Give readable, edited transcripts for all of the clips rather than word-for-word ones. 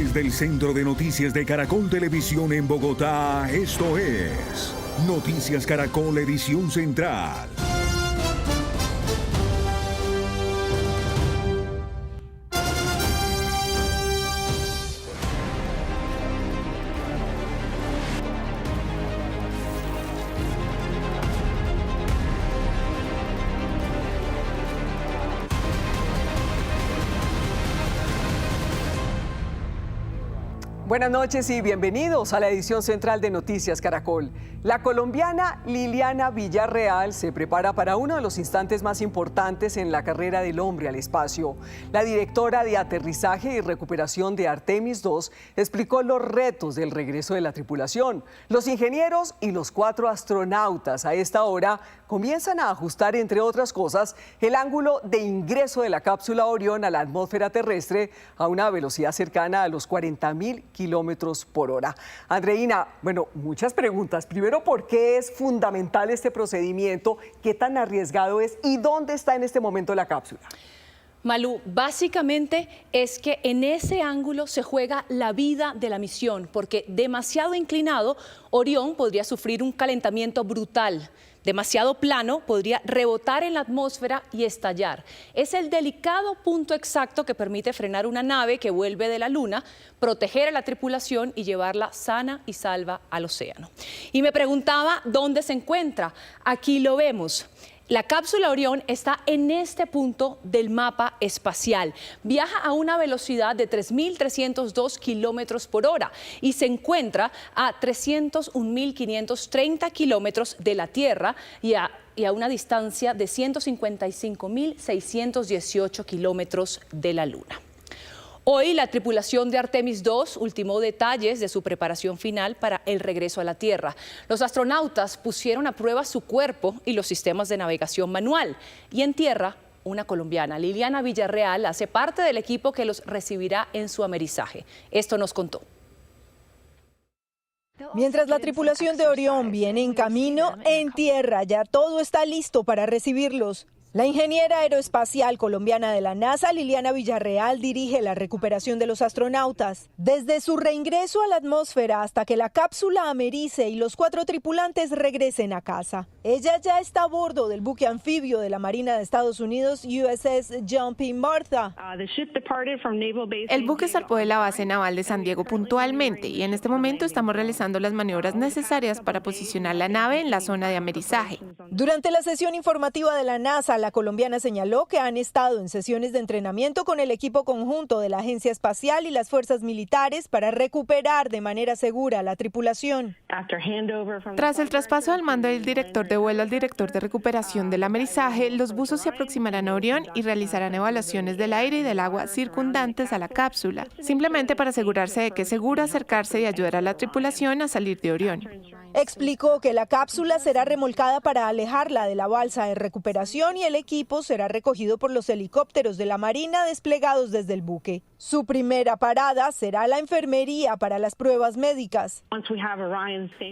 Desde el Centro de Noticias de Caracol Televisión en Bogotá, esto es Noticias Caracol Edición Central. Buenas noches y bienvenidos a la edición central de Noticias Caracol. La colombiana Liliana Villarreal se prepara para uno de los instantes más importantes en la carrera del hombre al espacio. La directora de aterrizaje y recuperación de Artemis II explicó los retos del regreso de la tripulación. Los ingenieros y los 4 astronautas a esta hora comienzan a ajustar, entre otras cosas, el ángulo de ingreso de la cápsula Orión a la atmósfera terrestre a una velocidad cercana a los 40.000 kilómetros por hora. Andreina, muchas preguntas. Primero, ¿por qué es fundamental este procedimiento? ¿Qué tan arriesgado es? ¿Y dónde está en este momento la cápsula? Malú, básicamente es que en ese ángulo se juega la vida de la misión, porque demasiado inclinado, Orión podría sufrir un calentamiento brutal. Demasiado plano, podría rebotar en la atmósfera y estallar. Es el delicado punto exacto que permite frenar una nave que vuelve de la Luna, proteger a la tripulación y llevarla sana y salva al océano. Y me preguntaba dónde se encuentra. Aquí lo vemos. La cápsula Orión está en este punto del mapa espacial. Viaja a una velocidad de 3.302 kilómetros por hora y se encuentra a 301.530 kilómetros de la Tierra y a una distancia de 155.618 kilómetros de la Luna. Hoy la tripulación de Artemis II ultimó detalles de su preparación final para el regreso a la Tierra. Los astronautas pusieron a prueba su cuerpo y los sistemas de navegación manual. Y en tierra, una colombiana, Liliana Villarreal, hace parte del equipo que los recibirá en su amerizaje. Esto nos contó. Mientras la tripulación de Orión viene en camino, en tierra ya todo está listo para recibirlos. La ingeniera aeroespacial colombiana de la NASA, Liliana Villarreal, dirige la recuperación de los astronautas. Desde su reingreso a la atmósfera hasta que la cápsula americe y los 4 tripulantes regresen a casa. Ella ya está a bordo del buque anfibio de la Marina de Estados Unidos, USS John P. Martha. El buque zarpó de la base naval de San Diego puntualmente y en este momento estamos realizando las maniobras necesarias para posicionar la nave en la zona de amerizaje. Durante la sesión informativa de la NASA, la colombiana señaló que han estado en sesiones de entrenamiento con el equipo conjunto de la Agencia Espacial y las fuerzas militares para recuperar de manera segura a la tripulación. Tras el traspaso al mando del director de vuelo al director de recuperación del amerizaje, los buzos se aproximarán a Orión y realizarán evaluaciones del aire y del agua circundantes a la cápsula, simplemente para asegurarse de que es seguro acercarse y ayudar a la tripulación a salir de Orión. Explicó que la cápsula será remolcada para alejarla de la balsa de recuperación y el equipo será recogido por los helicópteros de la Marina desplegados desde el buque. Su primera parada será la enfermería para las pruebas médicas.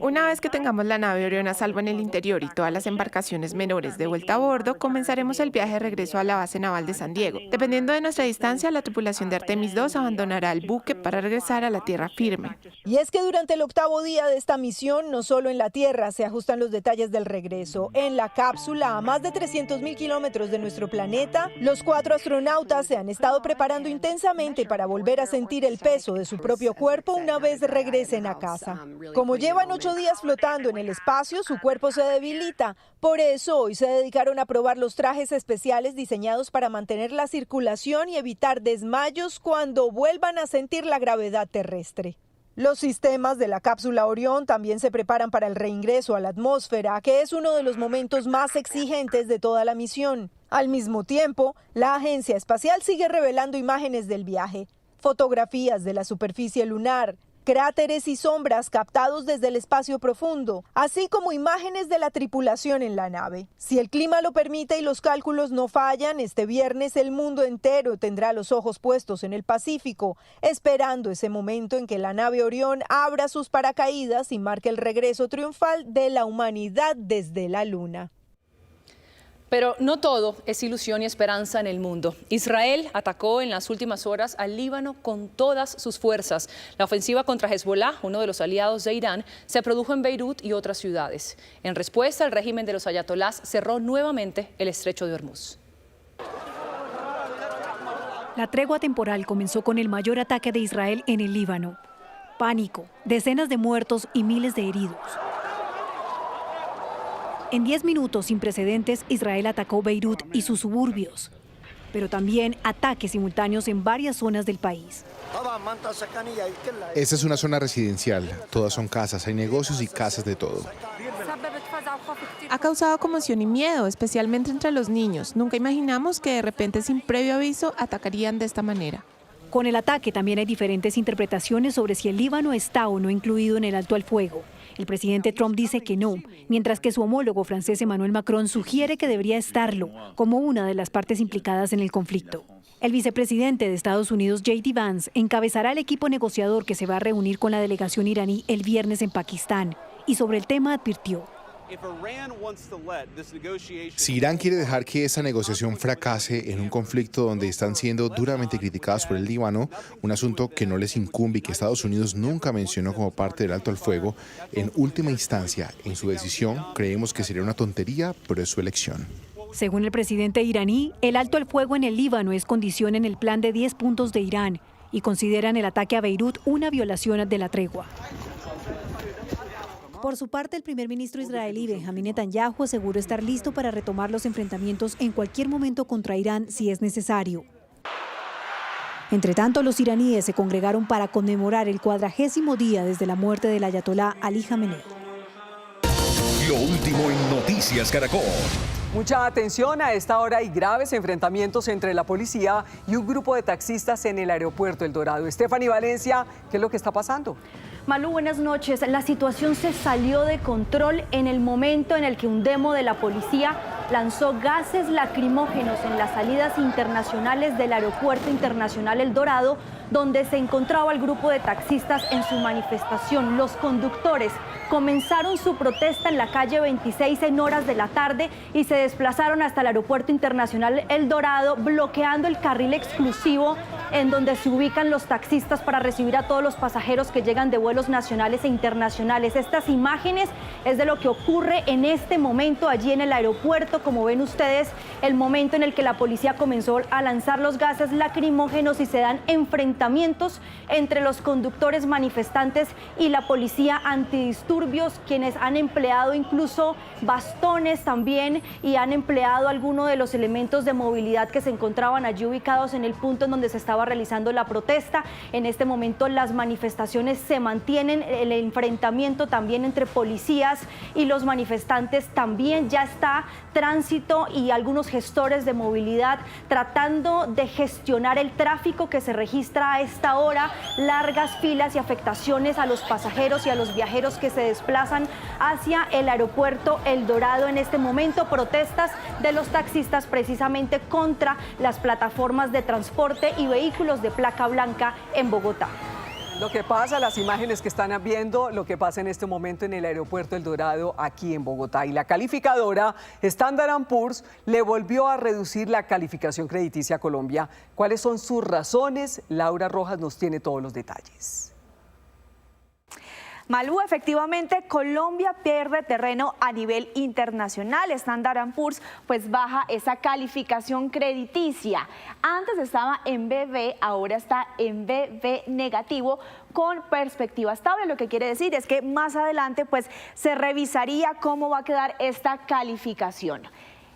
Una vez que tengamos la nave Orión a salvo en el interior y todas las embarcaciones menores de vuelta a bordo, comenzaremos el viaje de regreso a la base naval de San Diego. Dependiendo de nuestra distancia, la tripulación de Artemis II abandonará el buque para regresar a la tierra firme. Y es que durante el 8º día de esta misión, no solo en la Tierra se ajustan los detalles del regreso. En la cápsula, a más de 300.000 kilómetros de nuestro planeta, los 4 astronautas se han estado preparando intensamente para volver a sentir el peso de su propio cuerpo una vez regresen a casa. Como llevan 8 días flotando en el espacio, su cuerpo se debilita. Por eso hoy se dedicaron a probar los trajes especiales diseñados para mantener la circulación y evitar desmayos cuando vuelvan a sentir la gravedad terrestre. Los sistemas de la cápsula Orión también se preparan para el reingreso a la atmósfera, que es uno de los momentos más exigentes de toda la misión. Al mismo tiempo, la agencia espacial sigue revelando imágenes del viaje, fotografías de la superficie lunar, cráteres y sombras captados desde el espacio profundo, así como imágenes de la tripulación en la nave. Si el clima lo permite y los cálculos no fallan, este viernes el mundo entero tendrá los ojos puestos en el Pacífico, esperando ese momento en que la nave Orión abra sus paracaídas y marque el regreso triunfal de la humanidad desde la Luna. Pero no todo es ilusión y esperanza en el mundo. Israel atacó en las últimas horas al Líbano con todas sus fuerzas. La ofensiva contra Hezbollah, uno de los aliados de Irán, se produjo en Beirut y otras ciudades. En respuesta, el régimen de los ayatolás cerró nuevamente el estrecho de Hormuz. La tregua temporal comenzó con el mayor ataque de Israel en el Líbano. Pánico, decenas de muertos y miles de heridos. En 10 minutos sin precedentes, Israel atacó Beirut y sus suburbios, pero también ataques simultáneos en varias zonas del país. Esta es una zona residencial, todas son casas, hay negocios y casas de todo. Ha causado conmoción y miedo, especialmente entre los niños. Nunca imaginamos que de repente, sin previo aviso, atacarían de esta manera. Con el ataque también hay diferentes interpretaciones sobre si el Líbano está o no incluido en el alto al fuego. El presidente Trump dice que no, mientras que su homólogo francés Emmanuel Macron sugiere que debería estarlo, como una de las partes implicadas en el conflicto. El vicepresidente de Estados Unidos, J.D. Vance, encabezará el equipo negociador que se va a reunir con la delegación iraní el viernes en Pakistán, y sobre el tema advirtió: si Irán quiere dejar que esta negociación fracase en un conflicto donde están siendo duramente criticados por el Líbano, un asunto que no les incumbe y que Estados Unidos nunca mencionó como parte del alto al fuego, en última instancia, en su decisión, creemos que sería una tontería, pero es su elección. Según el presidente iraní, el alto al fuego en el Líbano es condición en el plan de 10 puntos de Irán y consideran el ataque a Beirut una violación de la tregua. Por su parte, el primer ministro israelí Benjamín Netanyahu aseguró estar listo para retomar los enfrentamientos en cualquier momento contra Irán si es necesario. Entre tanto, los iraníes se congregaron para conmemorar el 40º día desde la muerte del ayatolá Ali Jamenei. Lo último en Noticias Caracol. Mucha atención, a esta hora hay graves enfrentamientos entre la policía y un grupo de taxistas en el aeropuerto El Dorado. Stephanie Valencia, ¿qué es lo que está pasando? Malú, buenas noches. La situación se salió de control en el momento en el que un demo de la policía lanzó gases lacrimógenos en las salidas internacionales del Aeropuerto Internacional El Dorado, donde se encontraba el grupo de taxistas en su manifestación. Los conductores comenzaron su protesta en la calle 26 en horas de la tarde y se desplazaron hasta el Aeropuerto Internacional El Dorado, bloqueando el carril exclusivo en donde se ubican los taxistas para recibir a todos los pasajeros que llegan de vuelos nacionales e internacionales. Estas imágenes es de lo que ocurre en este momento allí en el aeropuerto. Como ven ustedes, el momento en el que la policía comenzó a lanzar los gases lacrimógenos y se dan enfrentamientos entre los conductores manifestantes y la policía antidisturbios, quienes han empleado incluso bastones también y han empleado algunos de los elementos de movilidad que se encontraban allí ubicados en el punto en donde se estaba realizando la protesta. En este momento las manifestaciones se mantienen, el enfrentamiento también entre policías y los manifestantes también ya está tránsito y algunos gestores de movilidad tratando de gestionar el tráfico que se registra a esta hora, largas filas y afectaciones a los pasajeros y a los viajeros que se desplazan hacia el aeropuerto El Dorado. En este momento, protestas de los taxistas precisamente contra las plataformas de transporte y vehículos de placa blanca en Bogotá. Lo que pasa, las imágenes que están viendo, lo que pasa en este momento en el aeropuerto El Dorado aquí en Bogotá. Y la calificadora Standard & Poor's le volvió a reducir la calificación crediticia a Colombia. ¿Cuáles son sus razones? Laura Rojas nos tiene todos los detalles. Malú, efectivamente, Colombia pierde terreno a nivel internacional. Standard & Poor's pues baja esa calificación crediticia. Antes estaba en BB, ahora está en BB negativo con perspectiva estable. Lo que quiere decir es que más adelante pues se revisaría cómo va a quedar esta calificación.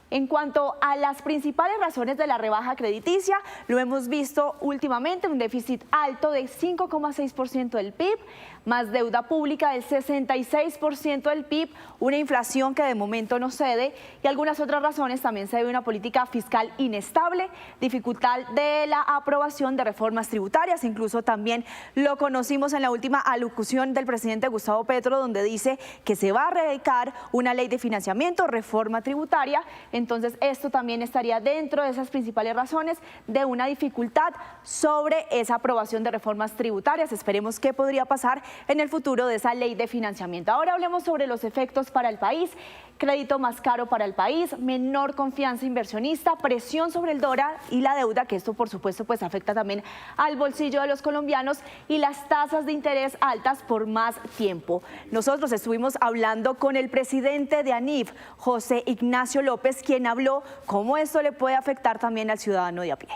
En cuanto a las principales razones de la rebaja crediticia, lo hemos visto últimamente, un déficit alto de 5,6% del PIB, más deuda pública del 66% del PIB, una inflación que de momento no cede y algunas otras razones. También se debe a una política fiscal inestable, dificultad de la aprobación de reformas tributarias, incluso también lo conocimos en la última alocución del presidente Gustavo Petro, donde dice que se va a erradicar una ley de financiamiento, reforma tributaria, Entonces esto también estaría dentro de esas principales razones de una dificultad sobre esa aprobación de reformas tributarias. Esperemos qué podría pasar en el futuro de esa ley de financiamiento. Ahora hablemos sobre los efectos para el país. Crédito más caro para el país, menor confianza inversionista, presión sobre el dólar y la deuda, que esto por supuesto pues afecta también al bolsillo de los colombianos, y las tasas de interés altas por más tiempo. Nosotros estuvimos hablando con el presidente de ANIF, José Ignacio López, quien habló cómo esto le puede afectar también al ciudadano de a pie.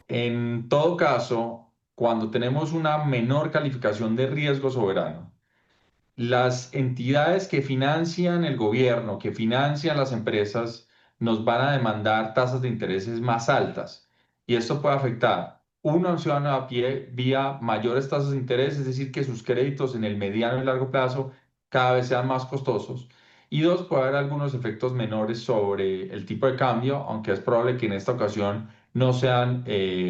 En todo caso, cuando tenemos una menor calificación de riesgo soberano, las entidades que financian el gobierno, que financian las empresas, nos van a demandar tasas de intereses más altas. Y esto puede afectar, uno, a un ciudadano a pie vía mayores tasas de interés, es decir, que sus créditos en el mediano y largo plazo cada vez sean más costosos. Y dos, puede haber algunos efectos menores sobre el tipo de cambio, aunque es probable que en esta ocasión no sean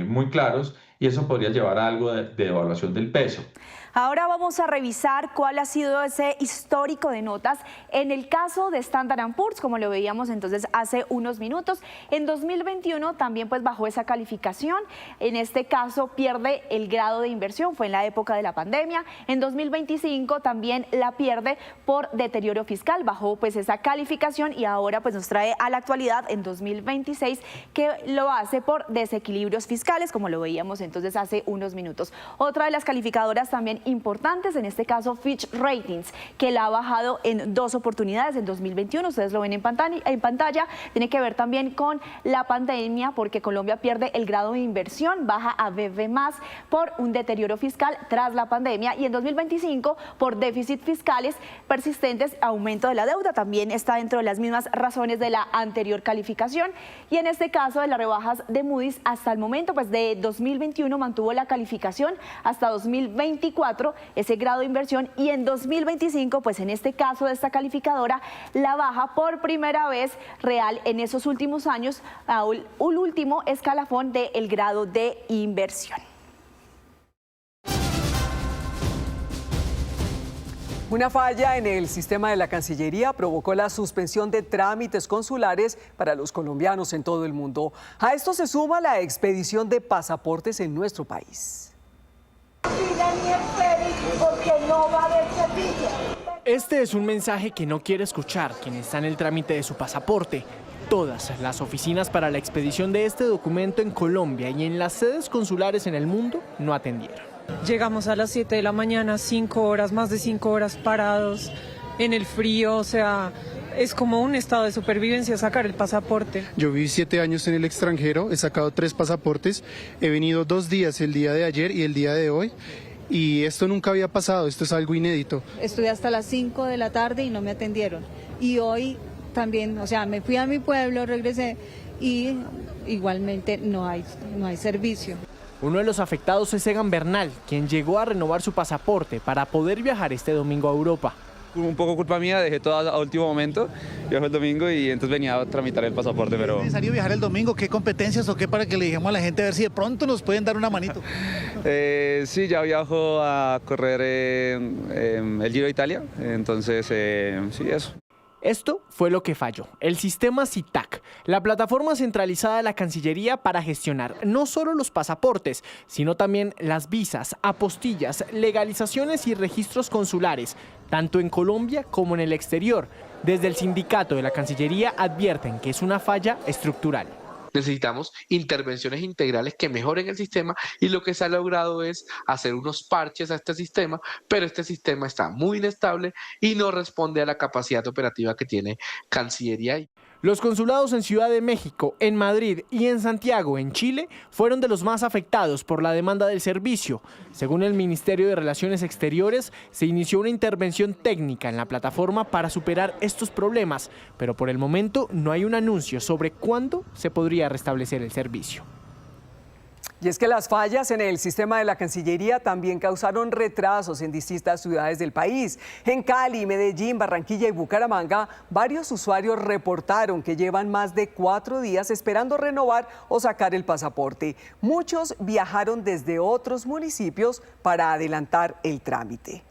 muy claros, y eso podría llevar a algo de devaluación del peso. Ahora vamos a revisar cuál ha sido ese histórico de notas en el caso de Standard & Poor's, como lo veíamos entonces hace unos minutos. En 2021 también pues bajó esa calificación, en este caso pierde el grado de inversión, fue en la época de la pandemia. En 2025 también la pierde por deterioro fiscal, bajó pues esa calificación y ahora pues nos trae a la actualidad en 2026 que lo hace por desequilibrios fiscales, como lo veíamos entonces hace unos minutos. Otra de las calificadoras también importantes, en este caso Fitch Ratings, que la ha bajado en 2 oportunidades en 2021, ustedes lo ven en pantalla, tiene que ver también con la pandemia, porque Colombia pierde el grado de inversión, baja a BB+, por un deterioro fiscal tras la pandemia, y en 2025 por déficit fiscales persistentes, aumento de la deuda, también está dentro de las mismas razones de la anterior calificación. Y en este caso de las rebajas de Moody's, hasta el momento pues de 2021 mantuvo la calificación hasta 2024, ese grado de inversión, y en 2025 pues en este caso de esta calificadora la baja por primera vez real en esos últimos años a un último escalafón del grado de inversión. Una falla en el sistema de la Cancillería provocó la suspensión de trámites consulares para los colombianos en todo el mundo. A esto se suma la expedición de pasaportes en nuestro país. Este es un mensaje que no quiere escuchar quien está en el trámite de su pasaporte. Todas las oficinas para la expedición de este documento en Colombia y en las sedes consulares en el mundo no atendieron. Llegamos a las 7 de la mañana, 5 horas, más de 5 horas parados en el frío, o sea, es como un estado de supervivencia sacar el pasaporte. Yo viví 7 años en el extranjero, he sacado 3 pasaportes, he venido 2 días, el día de ayer y el día de hoy, y esto nunca había pasado, esto es algo inédito. Estuve hasta las 5 de la tarde y no me atendieron. Y hoy también, o sea, me fui a mi pueblo, regresé y igualmente no hay servicio. Uno de los afectados es Egan Bernal, quien llegó a renovar su pasaporte para poder viajar este domingo a Europa. Un poco culpa mía, dejé todo a último momento, viajé el domingo y entonces venía a tramitar el pasaporte, pero... ¿Es necesario viajar el domingo? ¿Qué competencias o qué para que le dijamos a la gente a ver si de pronto nos pueden dar una manito? Sí, ya viajo a correr el Giro de Italia, entonces sí, eso. Esto fue lo que falló, el sistema CITAC, la plataforma centralizada de la Cancillería para gestionar no solo los pasaportes, sino también las visas, apostillas, legalizaciones y registros consulares, tanto en Colombia como en el exterior. Desde el sindicato de la Cancillería advierten que es una falla estructural. Necesitamos intervenciones integrales que mejoren el sistema, y lo que se ha logrado es hacer unos parches a este sistema, pero este sistema está muy inestable y no responde a la capacidad operativa que tiene Cancillería. Los consulados en Ciudad de México, en Madrid y en Santiago, en Chile, fueron de los más afectados por la demanda del servicio. Según el Ministerio de Relaciones Exteriores, se inició una intervención técnica en la plataforma para superar estos problemas, pero por el momento no hay un anuncio sobre cuándo se podría restablecer el servicio. Y es que las fallas en el sistema de la Cancillería también causaron retrasos en distintas ciudades del país. En Cali, Medellín, Barranquilla y Bucaramanga, varios usuarios reportaron que llevan más de 4 días esperando renovar o sacar el pasaporte. Muchos viajaron desde otros municipios para adelantar el trámite.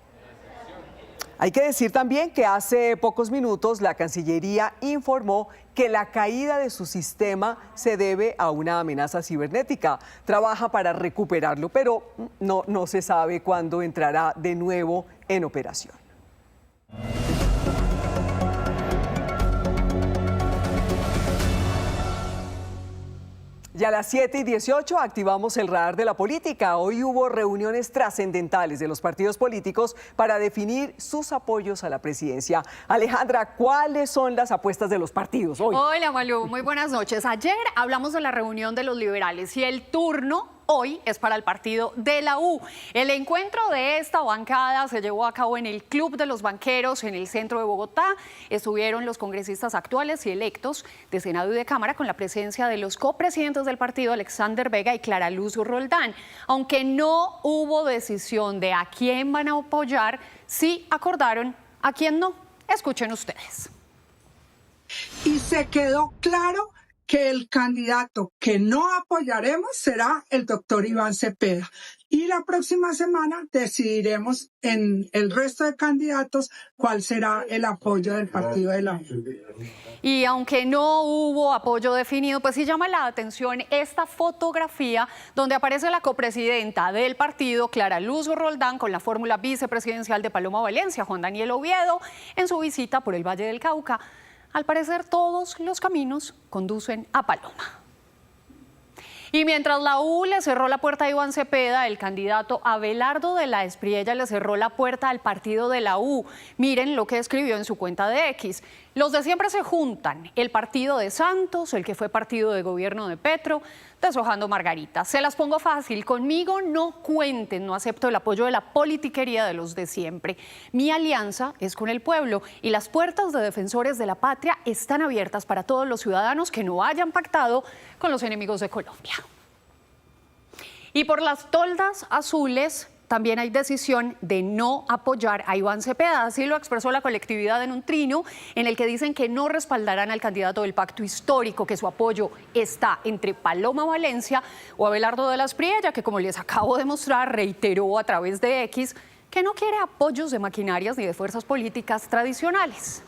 Hay que decir también que hace pocos minutos la Cancillería informó que la caída de su sistema se debe a una amenaza cibernética. Trabaja para recuperarlo, pero no se sabe cuándo entrará de nuevo en operación. Y a las 7:18 activamos el radar de la política. Hoy hubo reuniones trascendentales de los partidos políticos para definir sus apoyos a la presidencia. Alejandra, ¿cuáles son las apuestas de los partidos hoy? Hola, Malú, muy buenas noches. Ayer hablamos de la reunión de los liberales y el turno hoy es para el partido de la U. El encuentro de esta bancada se llevó a cabo en el Club de los Banqueros, en el centro de Bogotá. Estuvieron los congresistas actuales y electos de Senado y de Cámara con la presencia de los copresidentes del partido, Alexander Vega y Clara Luz Roldán. Aunque no hubo decisión de a quién van a apoyar, sí acordaron a quién no. Escuchen ustedes. Y se quedó claro que el candidato que no apoyaremos será el doctor Iván Cepeda. Y la próxima semana decidiremos en el resto de candidatos cuál será el apoyo del partido de la U. Y aunque no hubo apoyo definido, pues sí llama la atención esta fotografía donde aparece la copresidenta del partido, Clara Luz Roldán, con la fórmula vicepresidencial de Paloma Valencia, Juan Daniel Oviedo, en su visita por el Valle del Cauca. Al parecer, todos los caminos conducen a Paloma. Y mientras la U le cerró la puerta a Iván Cepeda, el candidato Abelardo de la Espriella le cerró la puerta al partido de la U. Miren lo que escribió en su cuenta de X. Los de siempre se juntan, el partido de Santos, el que fue partido de gobierno de Petro, deshojando margaritas. Se las pongo fácil, conmigo no cuenten, no acepto el apoyo de la politiquería de los de siempre. Mi alianza es con el pueblo y las puertas de Defensores de la Patria están abiertas para todos los ciudadanos que no hayan pactado con los enemigos de Colombia. Y por las toldas azules también hay decisión de no apoyar a Iván Cepeda. Así lo expresó la colectividad en un trino en el que dicen que no respaldarán al candidato del pacto histórico, que su apoyo está entre Paloma Valencia o Abelardo de la Espriella, que como les acabo de mostrar, reiteró a través de X que no quiere apoyos de maquinarias ni de fuerzas políticas tradicionales.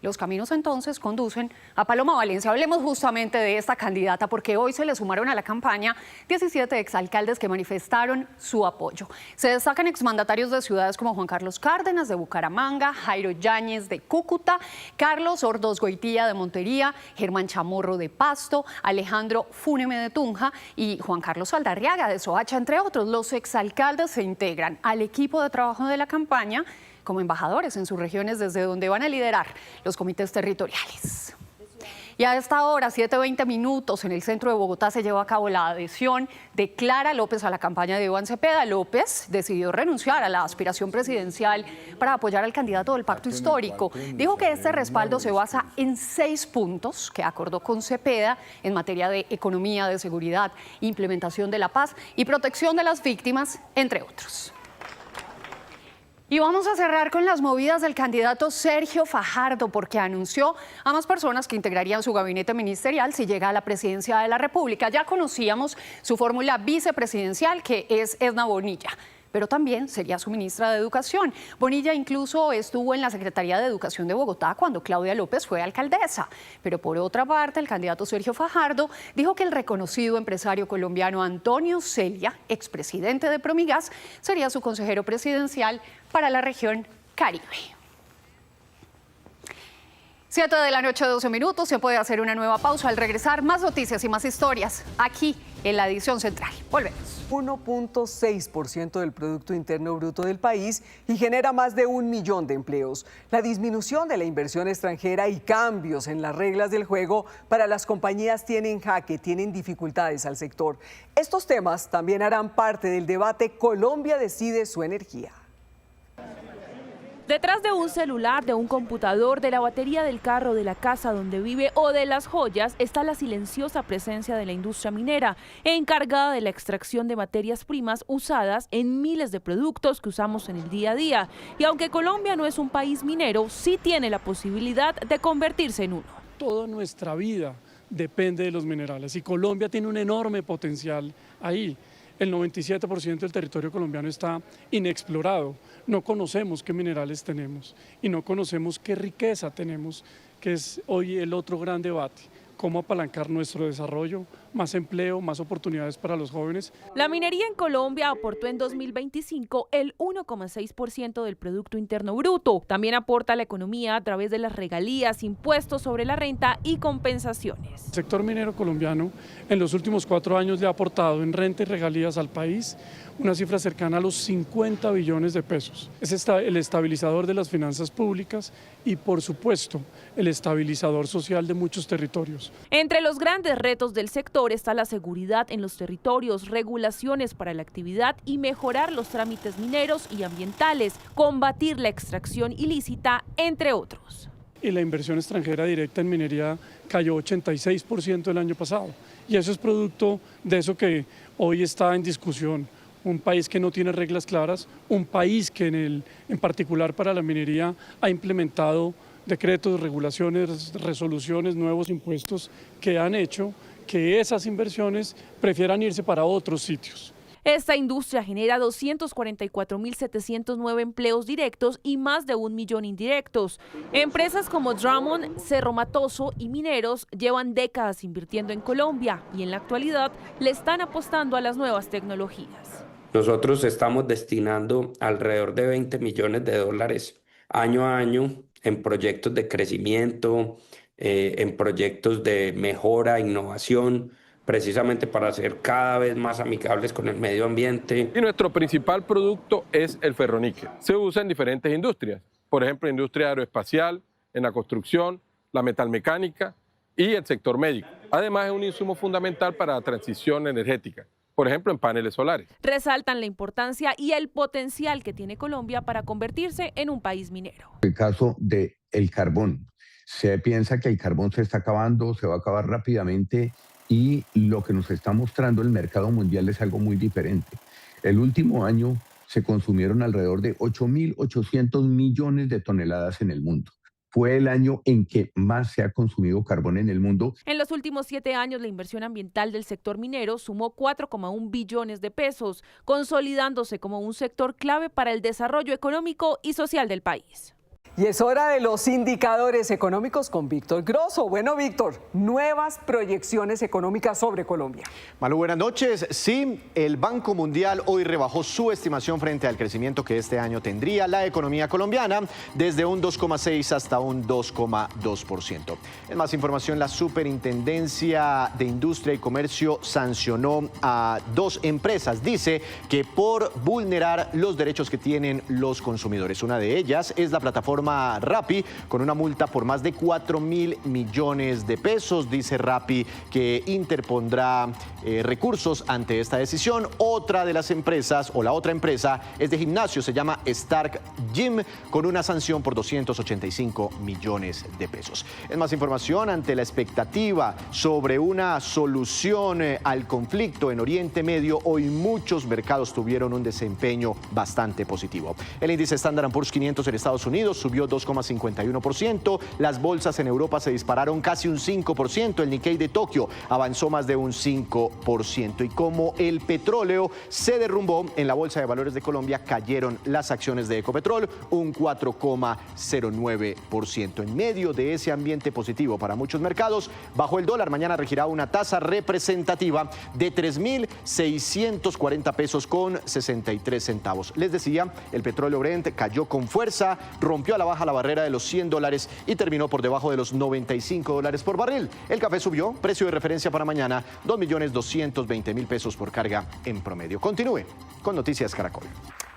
Los caminos entonces conducen a Paloma Valencia. Hablemos justamente de esta candidata porque hoy se le sumaron a la campaña 17 exalcaldes que manifestaron su apoyo. Se destacan exmandatarios de ciudades como Juan Carlos Cárdenas de Bucaramanga, Jairo Yáñez de Cúcuta, Carlos Ordosgoitía de Montería, Germán Chamorro de Pasto, Alejandro Fúneme de Tunja y Juan Carlos Aldarriaga de Soacha, entre otros. Los exalcaldes se integran al equipo de trabajo de la campaña como embajadores en sus regiones desde donde van a liderar los comités territoriales. Y a esta hora, 7:20 minutos, en el centro de Bogotá se llevó a cabo la adhesión de Clara López a la campaña de Iván Cepeda. López decidió renunciar a la aspiración presidencial para apoyar al candidato del pacto histórico. Dijo que este respaldo se basa en 6 puntos que acordó con Cepeda en materia de economía, de seguridad, implementación de la paz y protección de las víctimas, entre otros. Y vamos a cerrar con las movidas del candidato Sergio Fajardo, porque anunció a más personas que integrarían su gabinete ministerial si llega a la presidencia de la República. Ya conocíamos su fórmula vicepresidencial, que es Edna Bonilla, pero también sería su ministra de Educación. Bonilla incluso estuvo en la Secretaría de Educación de Bogotá cuando Claudia López fue alcaldesa. Pero por otra parte, el candidato Sergio Fajardo dijo que el reconocido empresario colombiano Antonio Celia, expresidente de Promigas, sería su consejero presidencial para la región Caribe. 7 de la noche, 12 minutos, se puede hacer una nueva pausa. Al regresar, más noticias y más historias aquí en la edición central. Volvemos. 1.6% del Producto Interno Bruto del país y genera más de 1 millón de empleos. La disminución de la inversión extranjera y cambios en las reglas del juego para las compañías tienen jaque, tienen dificultades al sector. Estos temas también harán parte del debate Colombia decide su energía. Detrás de un celular, de un computador, de la batería del carro, de la casa donde vive o de las joyas está la silenciosa presencia de la industria minera, encargada de la extracción de materias primas usadas en miles de productos que usamos en el día a día. Y aunque Colombia no es un país minero, sí tiene la posibilidad de convertirse en uno. Toda nuestra vida depende de los minerales y Colombia tiene un enorme potencial ahí. el 97% del territorio colombiano está inexplorado. No conocemos qué minerales tenemos y no conocemos qué riqueza tenemos, que es hoy el otro gran debate. Cómo apalancar nuestro desarrollo, más empleo, más oportunidades para los jóvenes. La minería en Colombia aportó en 2025 el 1,6% del Producto Interno Bruto. También aporta a la economía a través de las regalías, impuestos sobre la renta y compensaciones. El sector minero colombiano en los últimos 4 años le ha aportado en renta y regalías al país una cifra cercana a los 50 billones de pesos. Es el estabilizador de las finanzas públicas y, por supuesto, el estabilizador social de muchos territorios. Entre los grandes retos del sector está la seguridad en los territorios, regulaciones para la actividad y mejorar los trámites mineros y ambientales, combatir la extracción ilícita, entre otros. Y la inversión extranjera directa en minería cayó 86% el año pasado. Y eso es producto de eso que hoy está en discusión. Un país que no tiene reglas claras, un país que en particular para la minería ha implementado decretos, regulaciones, resoluciones, nuevos impuestos que han hecho que esas inversiones prefieran irse para otros sitios. Esta industria genera 244.709 empleos directos y más de 1 millón indirectos. Empresas como Drummond, Cerro Matoso y Mineros llevan décadas invirtiendo en Colombia y en la actualidad le están apostando a las nuevas tecnologías. Nosotros estamos destinando alrededor de 20 millones de dólares año a año en proyectos de crecimiento, en proyectos de mejora, innovación, precisamente para ser cada vez más amigables con el medio ambiente. Y nuestro principal producto es el ferroníquel. Se usa en diferentes industrias, por ejemplo, industria aeroespacial, en la construcción, la metalmecánica y el sector médico. Además, es un insumo fundamental para la transición energética, por ejemplo, en paneles solares. Resaltan la importancia y el potencial que tiene Colombia para convertirse en un país minero. El caso del carbón. Se piensa que el carbón se está acabando, se va a acabar rápidamente y lo que nos está mostrando el mercado mundial es algo muy diferente. El último año se consumieron alrededor de 8.800 millones de toneladas en el mundo. Fue el año en que más se ha consumido carbón en el mundo. En los últimos 7 años, la inversión ambiental del sector minero sumó 4,1 billones de pesos, consolidándose como un sector clave para el desarrollo económico y social del país. Y es hora de los indicadores económicos con Víctor Grosso. Bueno, Víctor, nuevas proyecciones económicas sobre Colombia. Malu, buenas noches. Sí, el Banco Mundial hoy rebajó su estimación frente al crecimiento que este año tendría la economía colombiana desde un 2,6 hasta un 2,2%. En más información, la Superintendencia de Industria y Comercio sancionó a 2 empresas. Dice que por vulnerar los derechos que tienen los consumidores. Una de ellas es la plataforma Rappi, con una multa por más de 4.000 millones de pesos. Dice Rappi que interpondrá recursos ante esta decisión. Otra de las empresas, o la otra empresa, es de gimnasio, se llama Stark Gym, con una sanción por 285 millones de pesos. En más información, ante la expectativa sobre una solución al conflicto en Oriente Medio, hoy muchos mercados tuvieron un desempeño bastante positivo. El índice Standard & Poor's 500 en Estados Unidos subió 2,51%, las bolsas en Europa se dispararon casi un 5%, el Nikkei de Tokio avanzó más de un 5%. Y como el petróleo se derrumbó en la Bolsa de Valores de Colombia, cayeron las acciones de Ecopetrol un 4,09%. En medio de ese ambiente positivo para muchos mercados, bajó el dólar. Mañana regirá una tasa representativa de 3.640 pesos con 63 centavos. Les decía, el petróleo Brent cayó con fuerza, rompió a la baja la barrera de los $100 y terminó por debajo de los $95 por barril. El café subió, precio de referencia para mañana, 2.220.000 pesos por carga en promedio. Continúe con Noticias Caracol.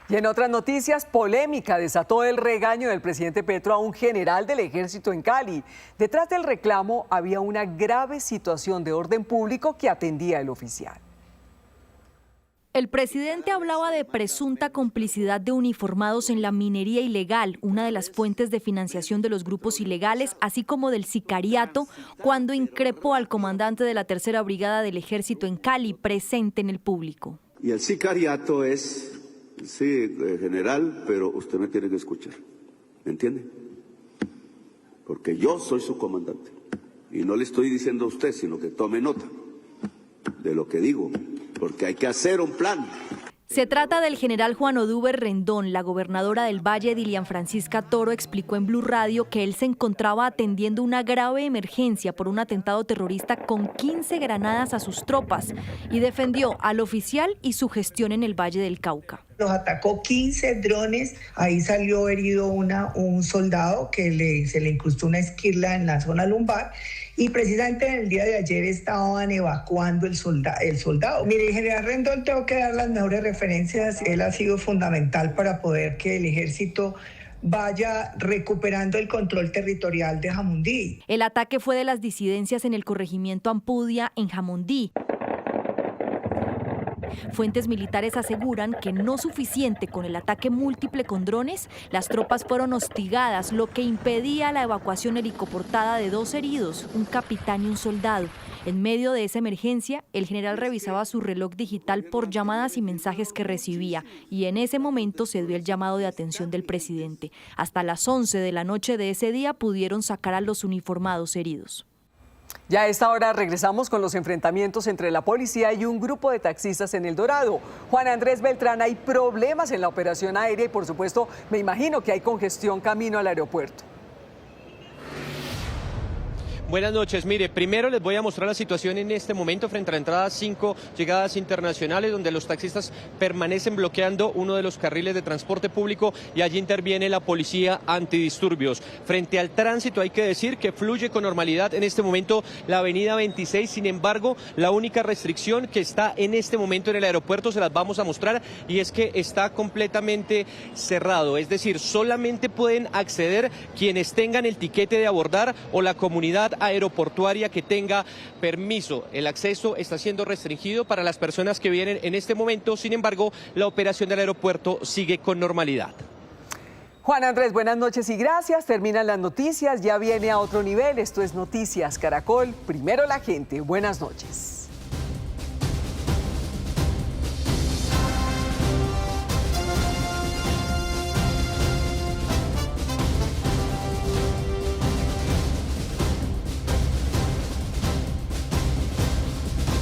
Y en otras noticias, polémica desató el regaño del presidente Petro a un general del ejército en Cali. Detrás del reclamo había una grave situación de orden público que atendía el oficial. El presidente hablaba de presunta complicidad de uniformados en la minería ilegal, una de las fuentes de financiación de los grupos ilegales, así como del sicariato, cuando increpó al comandante de la 3ª Brigada del Ejército en Cali, presente en el público. Y el sicariato es, sí, general, pero usted me tiene que escuchar, ¿me entiende? Porque yo soy su comandante, y no le estoy diciendo a usted, sino que tome nota de lo que digo. porque hay que hacer un plan. Se trata del general Juan Oduber Rendón. La gobernadora del Valle, Dilian Francisca Toro, explicó en Blue Radio que él se encontraba atendiendo una grave emergencia por un atentado terrorista con 15 granadas a sus tropas y defendió al oficial y su gestión en el Valle del Cauca. Los atacó 15 drones, ahí salió herido un soldado que se le incrustó una esquirla en la zona lumbar y precisamente en el día de ayer estaban evacuando el soldado. Mire, general Rendón, tengo que dar las mejores referencias, él ha sido fundamental para poder que el ejército vaya recuperando el control territorial de Jamundí. El ataque fue de las disidencias en el corregimiento Ampudia, en Jamundí. Fuentes militares aseguran que no suficiente con el ataque múltiple con drones, las tropas fueron hostigadas, lo que impedía la evacuación helicoportada de 2 heridos, un capitán y un soldado. En medio de esa emergencia, el general revisaba su reloj digital por llamadas y mensajes que recibía y en ese momento se dio el llamado de atención del presidente. Hasta las 11 de la noche de ese día pudieron sacar a los uniformados heridos. Ya a esta hora regresamos con los enfrentamientos entre la policía y un grupo de taxistas en El Dorado. Juan Andrés Beltrán, hay problemas en la operación aérea y por supuesto me imagino que hay congestión camino al aeropuerto. Buenas noches. Mire, primero les voy a mostrar la situación en este momento frente a la entrada 5 llegadas internacionales, donde los taxistas permanecen bloqueando uno de los carriles de transporte público y allí interviene la policía antidisturbios. Frente al tránsito hay que decir que fluye con normalidad en este momento la avenida 26, sin embargo, la única restricción que está en este momento en el aeropuerto se las vamos a mostrar y es que está completamente cerrado, es decir, solamente pueden acceder quienes tengan el tiquete de abordar o la comunidad aeroportuaria que tenga permiso. El acceso está siendo restringido para las personas que vienen en este momento, sin embargo, la operación del aeropuerto sigue con normalidad. Juan Andrés, buenas noches y gracias. Terminan las noticias, ya viene a otro nivel. Esto es Noticias Caracol. Primero la gente. Buenas noches.